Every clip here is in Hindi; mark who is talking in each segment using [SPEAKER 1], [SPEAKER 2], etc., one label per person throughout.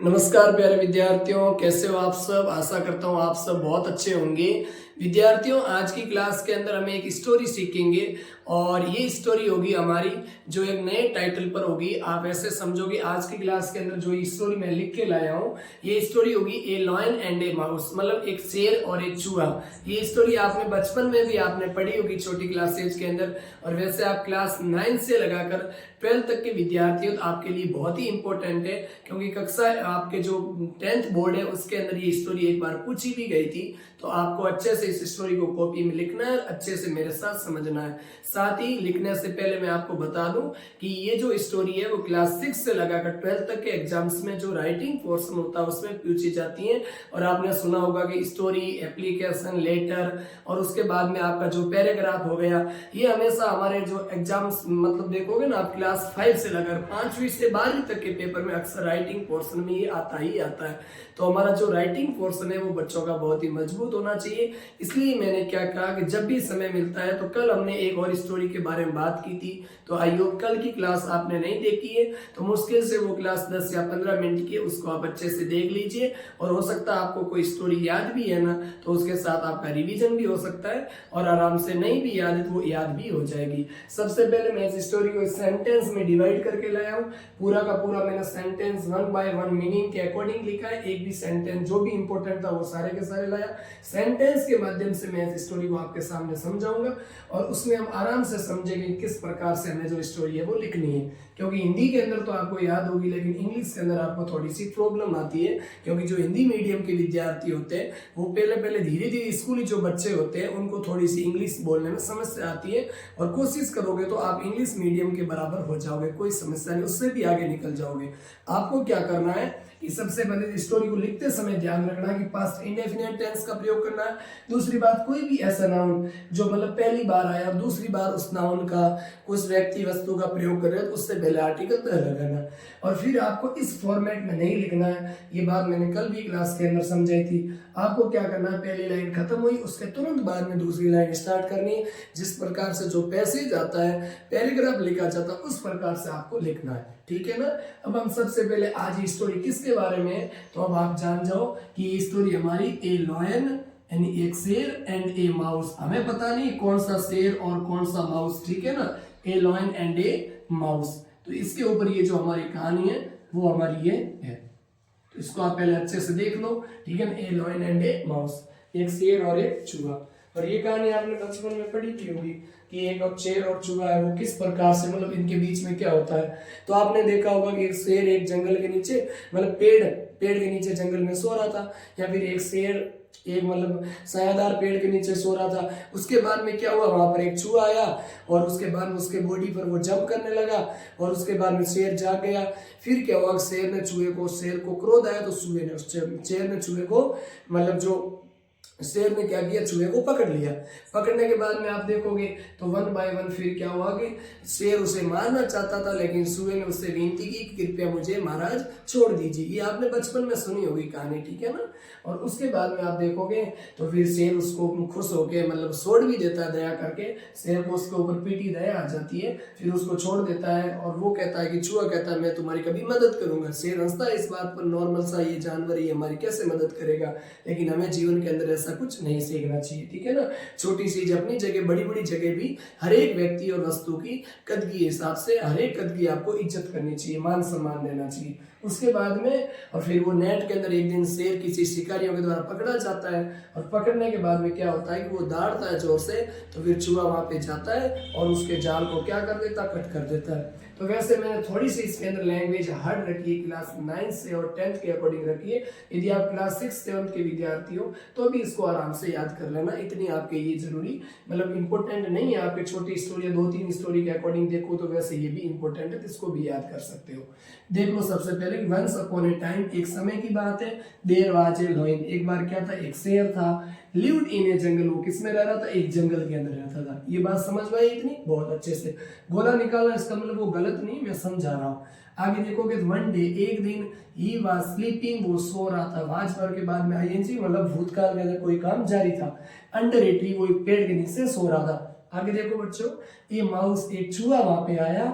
[SPEAKER 1] नमस्कार प्यारे विद्यार्थियों, कैसे हो आप सब। आशा करता हूँ आप सब बहुत अच्छे होंगे। विद्यार्थियों, आज की क्लास के अंदर हम एक स्टोरी सीखेंगे और ये स्टोरी होगी हमारी जो एक नए टाइटल पर होगी। आप ऐसे समझोगे आज की क्लास के अंदर जो ये स्टोरी मैं लिख के लाया हूँ, ये स्टोरी होगी ए लॉयन एंड ए माउस, मतलब एक शेर और एक चूहा। ये स्टोरी आपने बचपन में भी आपने पढ़ी होगी छोटी क्लासेज के अंदर, और वैसे आप क्लास 9 से लगाकर 12 तक के विद्यार्थी हो तो आपके लिए बहुत ही इंपॉर्टेंट है, क्योंकि कक्षा आपके जो 10th बोर्ड है उसके अंदर ये स्टोरी एक बार पूछी भी गई थी। तो आपको अच्छे से इस स्टोरी को कॉपी में लिखना है, अच्छे से मेरे साथ समझना है। साथ ही लिखने से पहले मैं आपको बता दूं कि ये जो स्टोरी है वो क्लास 6 से लगाकर 12 तक के एग्जाम्स में जो राइटिंग पोर्शन होता है उसमें पूछी जाती है। और आपने सुना होगा कि स्टोरी, एप्लीकेशन, लेटर और उसके बाद में आपका जो पैराग्राफ हो गया, ये हमेशा हमारे जो एग्जाम्स मतलब देखोगे ना आप क्लास 5 से लगाकर 5वीं से 12वीं तक के पेपर में अक्सर राइटिंग पोर्शन में ये आता ही आता है। तो हमारा जो राइटिंग पोर्शन है वो बच्चों का बहुत ही मजबूत होना चाहिए। इसलिए मैंने क्या कहा कि जब भी समय मिलता है, तो कल हमने एक और स्टोरी के बारे में बात की थी, तो आई होप कल की क्लास आपने नहीं देखी है तो मुश्किल से वो क्लास 10 या 15 मिनट की, उसको आप अच्छे से देख लीजिए। और हो सकता है आपको कोई स्टोरी याद भी है ना, तो उसके साथ आपका रिवीजन भी हो सकता है और आराम से नहीं भी याद है तो वो याद भी हो जाएगी। सबसे पहले मैं इस स्टोरी को सेंटेंस में डिवाइड करके लाया हूँ। पूरा का पूरा मैंने सेंटेंस 1 बाय 1 मीनिंग के अकॉर्डिंग लिखा है। एक भी सेंटेंस जो भी इंपॉर्टेंट था वो सारे के सारे लाया। सेंटेंस के माध्यम से मैं इस स्टोरी को आपके सामने समझाऊंगा और उसमें हम आराम से समझेंगे किस प्रकार से हमें जो स्टोरी है वो लिखनी है। क्योंकि हिंदी के अंदर तो आपको याद होगी, लेकिन इंग्लिश के अंदर आपको थोड़ी सी प्रॉब्लम आती है, क्योंकि जो हिंदी मीडियम के विद्यार्थी होते हैं वो पहले धीरे धीरे स्कूली जो बच्चे होते हैं उनको थोड़ी सी इंग्लिश बोलने में समस्या आती है। और कोशिश करोगे तो आप इंग्लिश मीडियम के बराबर हो जाओगे, कोई समस्या नहीं, उससे भी आगे निकल जाओगे। आपको क्या करना है कि सबसे पहले स्टोरी को लिखते समय ध्यान रखना कि पास्ट इंडेफिनिट टेंस का प्रयोग करना है। दूसरी बात, कोई भी ऐसा नाउन जो मतलब पहली बार आया, दूसरी बार उस नाउन का उस व्यक्ति वस्तु का प्रयोग कर रहे हो तो उससे पहले आर्टिकल लगाना। और फिर आपको इस फॉर्मेट में नहीं लिखना है, ये बात मैंने कल भी क्लास के अंदर समझाई थी। आपको क्या करना है, पहली लाइन खत्म हुई उसके तुरंत बाद में दूसरी लाइन स्टार्ट करनी है। जिस प्रकार से जो पैसेज आता है, पैराग्राफ लिखा जाता है, उस प्रकार से आपको लिखना है, ठीक है ना। अब हम सबसे पहले आज ये स्टोरी किसके बारे में है, तो अब आप जान जाओ कि ये स्टोरी हमारी ए लॉयन यानी एक शेर एंड ए माउस। हमें पता नहीं कौन सा शेर और कौन सा माउस, ठीक है ना। ए लॉयन एंड ए माउस, तो इसके ऊपर ये जो हमारी कहानी है वो हमारी ये है। तो इसको आप पहले अच्छे से देख लो, ठीक है ना। ए लॉयन एंड ए माउस, एक शेर और एक चूहा। और ये कहानी आपने बचपन में पढ़ी थी होगी कि एक शेर और चूहा है वो किस प्रकार से मतलब इनके बीच में क्या होता है। तो आपने देखा होगा कि एक शेर एक जंगल के नीचे मतलब पेड़ के नीचे जंगल में सो रहा था, या फिर एक शेर एक मतलब सायादार पेड़ के नीचे सो रहा था। उसके बाद में क्या हुआ, वहां पर एक चूहा आया और उसके बाद में उसके बॉडी पर वो जंप करने लगा और उसके बाद में शेर जाग गया। फिर क्या हुआ, शेर को क्रोध आया तो शेर ने चूहे को मतलब जो शेर ने क्या किया, चूहे को पकड़ लिया। पकड़ने के बाद में आप देखोगे तो 1 बाय 1 फिर क्या हुआ कि शेर उसे मारना चाहता था, लेकिन चूहे ने उससे विनती की कि कृपया मुझे महाराज छोड़ दीजिए। ये आपने बचपन में सुनी होगी कहानी, ठीक है ना। और उसके बाद में आप देखोगे तो फिर शेर उसको खुश होके मतलब छोड़ भी देता है, दया करके शेर को उसके ऊपर पीटी दया आ जाती है, फिर उसको छोड़ देता है। और वो कहता है कि चूहा कहता है मैं तुम्हारी कभी मदद करूंगा। शेर हंसता है इस बात पर, नॉर्मल सा ये जानवर ये हमारी कैसे मदद करेगा, लेकिन हमें जीवन के अंदर ऐसा कुछ नहीं सीखना चाहिए, ठीक है ना। छोटी चीज अपनी जगह, बड़ी बड़ी जगह भी हर एक व्यक्ति और वस्तु की कद के हिसाब से हर एक कद की आपको इज्जत करनी चाहिए, मान सम्मान देना चाहिए। उसके बाद में और फिर वो नेट के अंदर एक दिन शेर किसी शिकारियों के द्वारा पकड़ा जाता है, और पकड़ने के बाद में क्या होता है कि वो दौड़ता है जोर से, तो फिर चूहा वहां पे जाता है और उसके जाल को क्या कर देता, कट कर देता है। तो वैसे मैंने थोड़ी सी इसके अंदर लैंग्वेज हार्ड रखी है, क्लास 9 से और 10th के अकॉर्डिंग रखी है। यदि आप क्लास 6 7th के विद्यार्थी हो तो भी इसको आराम से याद कर लेना, इतनी आपके ये जरूरी मतलब इंपॉर्टेंट नहीं है। आपके छोटी स्टोरी 2-3 स्टोरी के अकॉर्डिंग देखो तो वैसे ये भी इंपॉर्टेंट है, तो इसको भी याद कर सकते हो। देख लो सबसे पहले, वंस अपॉन ए टाइम, एक समय की बात है। देयर वाज ए लायन, एक बार क्या था, एक शेर था। लिव्ड इन ए जंगल, वो किस में रह रहा था, एक जंगल के अंदर रहता था। ये बात समझ में आई इतनी, बहुत अच्छे से गोला निकालना, इसका मतलब वो गलत नहीं, मैं समझा रहा हूँ। आगे देखोगे, वन डे, एक दिन, ही वाज स्लीपिंग, वो सो रहा था। वाज पर के बाद में आईएनजी मतलब भूतकाल के अंदर कोई काम जारी था। अंडर ए ट्री, वो एक पेड़ के नीचे सो रहा था। आगे देखो बच्चों, ये माउस, एक चूहा वहां पे आया।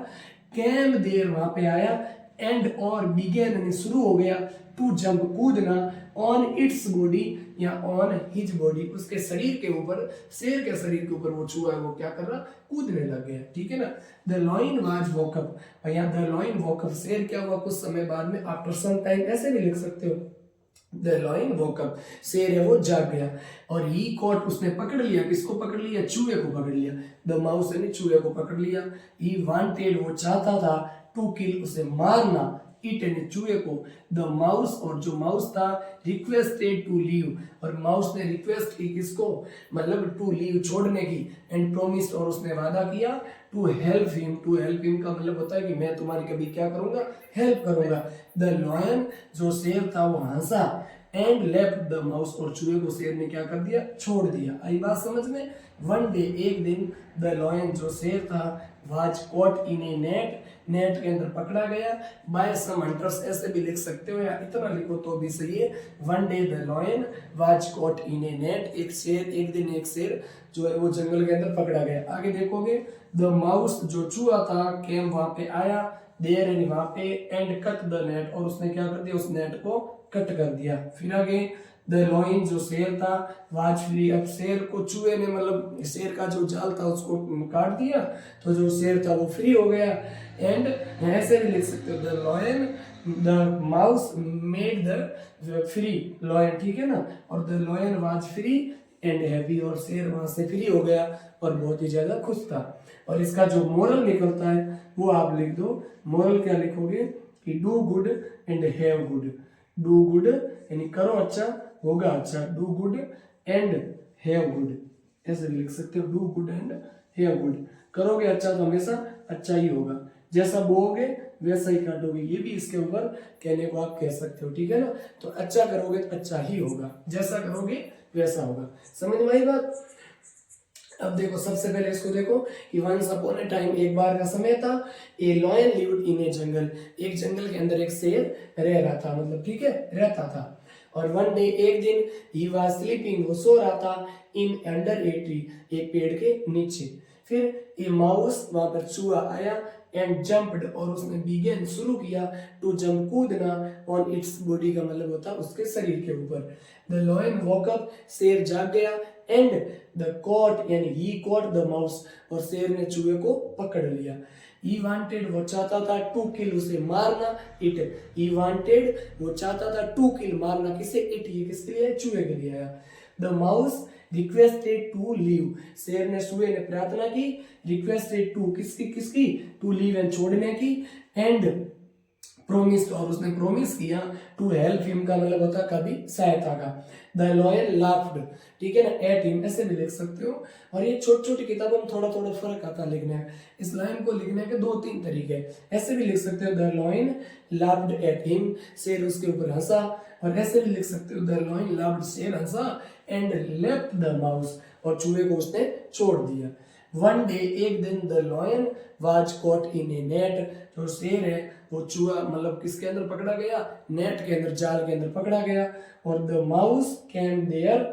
[SPEAKER 1] कैम देर, वहां पे आया। एंड और बिगेन यानी शुरू हो गया, टू जंप कूदना, ऑन इट्स बॉडी या ऑन हिज बॉडी उसके शरीर के ऊपर, शेर के शरीर के ऊपर वो चूहा है वो क्या कर रहा, कूदने लग गया, ठीक है ना। द लॉयन वाज वोकअप, यहाँ द लॉयन वोकअप, शेर क्या हुआ कुछ समय बाद में, आफ्टर सम टाइम ऐसे भी लिख सकते हो। द लॉयन वोकअप, शेर है वो जाग गया, और ही कॉट उसने पकड़ लिया, किसको पकड़ लिया, चूहे को पकड़ लिया, द माउस यानी चूहे को पकड़ लिया। ही वांटेड वो चाहता था, टू किल उसे मारना, इट यानी चूहे को, द माउस और जो माउस था, रिक्वेस्टेड टू लीव और माउस ने रिक्वेस्ट की किसको, मतलब टू लीव छोड़ने की, एंड प्रोमिस्ड और उसने वादा किया, to help him, to help him का मतलब होता है कि मैं तुम्हारी कभी क्या करूंगा, हेल्प करूंगा। द लॉयन जो शेर था वो हंसा, एंड लेफ्ट द माउस और चूहे को शेर ने क्या कर दिया, छोड़ दिया। आई बात समझ में। वन डे एक दिन, द लॉयन जो शेर था, was caught in A net, net के अंदर पकड़ा गया, बाय सम हंटर्स ऐसे भी लिख सकते हो या इतना लिखो तो भी सही है। One day the lion was caught in A net, एक शेर, एक दिन एक शेर जो है वो जंगल के अंदर पकड़ा गया। आगे देखोगे, द माउस जो चूहा था, केम वहां पे आया, देर यानी वहां पे, एंड कट द नेट और उसने क्या कर दिया, उस नेट को कट कर दिया। फिर आगे, द लॉयन जो शेर था, वाज फ्री, अब शेर को चूहे ने मतलब शेर का जो जाल था उसको काट दिया, तो जो शेर था वो फ्री हो गया। एंड ऐसे भी लिख सकते हो, the lion, the mouse made the free lion, ठीक है ना, और the lion was free and happy, और शेर वहां से फ्री हो गया और बहुत ही ज्यादा खुश था। और इसका जो मोरल निकलता है वो आप लिख दो। मोरल क्या लिखोगे कि do good and have good, do good यानी करो अच्छा होगा अच्छा, do good and have good ऐसे लिख सकते हो, do good and have good, करोगे अच्छा तो हमेशा अच्छा ही होगा, जैसा बोओगे वैसा ही काटोगे, ये भी इसके ऊपर कहने को आप कह सकते हो, ठीक है ना। तो अच्छा करोगे तो अच्छा ही होगा, जैसा करोगे वैसा होगा। समझ में आई बात। अब देखो सबसे पहले इसको देखो कि वंस अपॉन ए टाइम, एक बार का समय था, ए लॉयन लिव्ड इन ए जंगल, एक जंगल के अंदर एक शेर रह रहा था, मतलब ठीक है रहता था। और वन डे एक दिन, ही वाज स्लीपिंग वो सो रहा था, इन अंडर ए ट्री एक पेड़ के नीचे। फिर ए माउस वहां पर चूहा आया, एंड जंप्ड और उसने बिगेन शुरू किया, टू जंप कूदना, ऑन इट्स बॉडी का मतलब होता है उसके शरीर के ऊपर। द लॉयन वॉक अप शेर जाग गया, एंड द कॉट यानी ही कॉट द माउस और शेर ने चूहे को पकड़ लिया। ही वांटेड वो चाहता था, टू किल उसे मारना, इट ही वांटेड वो चाहता था, टू किल मारना किसे, इट ये किसके लिए, चूहे के लिए आया। The mouse requested to leave, शेर ने चूहे ने प्रार्थना की, रिक्वेस्टेड टू किसकी किसकी, टू लीव एंड छोड़ने की, एंड प्रोमिस्ड और उसने प्रोमिस किया, टू हेल्प हिम का मतलब होता है कभी सहायता का। द लॉयन लाफ्ड, ठीक है ना, एट हिम ऐसे भी लिख सकते हो। और ये छोटी छोटी किताबों में थोड़ा थोड़ा फर्क आता है लिखने में, इस लाइन को लिखने के दो तीन तरीके, ऐसे भी लिख सकते हो, the lion laughed at him, शेर उसके ऊपर हंसा, और ऐसे भी लिख सकते हो, द लॉयन लाफ्ड शेर हंसा, एंड लेफ्ट द माउस और चूहे को उसने छोड़ दिया। वन डे एक दिन, the lion was caught in A net, जो शेर है वो चूहा मतलब किसके अंदर पकड़ा गया, नेट के अंदर, जाल के अंदर पकड़ा गया। और the mouse came there,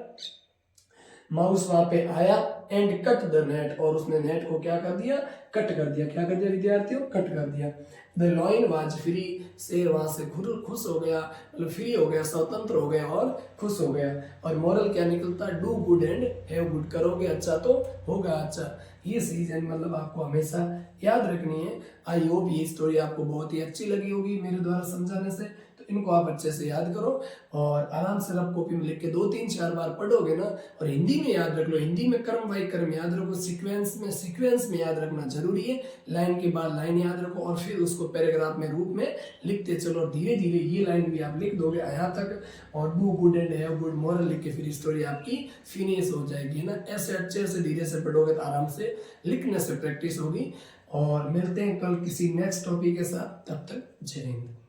[SPEAKER 1] mouse वहां पे आया, एंड कट द नेट और उसने नेट को क्या कर दिया, कट कर दिया। क्या कर दिया विद्यार्थियों, कट कर दिया। द लॉयन वाज फ्री, शेर वहां से खुश हो गया, मतलब फ्री हो गया, स्वतंत्र हो गया और खुश हो गया। और मोरल क्या निकलता, do good and have good, करोगे अच्छा तो होगा अच्छा। ये सीजन मतलब आपको हमेशा याद रखनी है। आई होप ये स्टोरी आपको बहुत ही अच्छी लगी होगी मेरे द्वारा समझाने से, तो इनको आप अच्छे से याद करो और आराम से रफ कॉपी में लिख के 2-3-4 बार पढ़ोगे ना, और हिंदी में याद रख लो, हिंदी में कर्म बाई कर्म याद रखो, सीक्वेंस में याद रखना जरूरी है, लाइन के बाद लाइन याद रखो और फिर उसको पैराग्राफ में रूप में लिखते चलो, और धीरे धीरे ये लाइन भी आप लिख दोगे यहाँ तक, और do good and have good moral लिख के फिर स्टोरी आपकी फिनिश हो जाएगी ना। ऐसे अच्छे से धीरे से पढ़ोगे तो आराम से लिखने से प्रैक्टिस होगी। और मिलते हैं कल किसी नेक्स्ट टॉपिक के साथ, तब तक जय हिंद।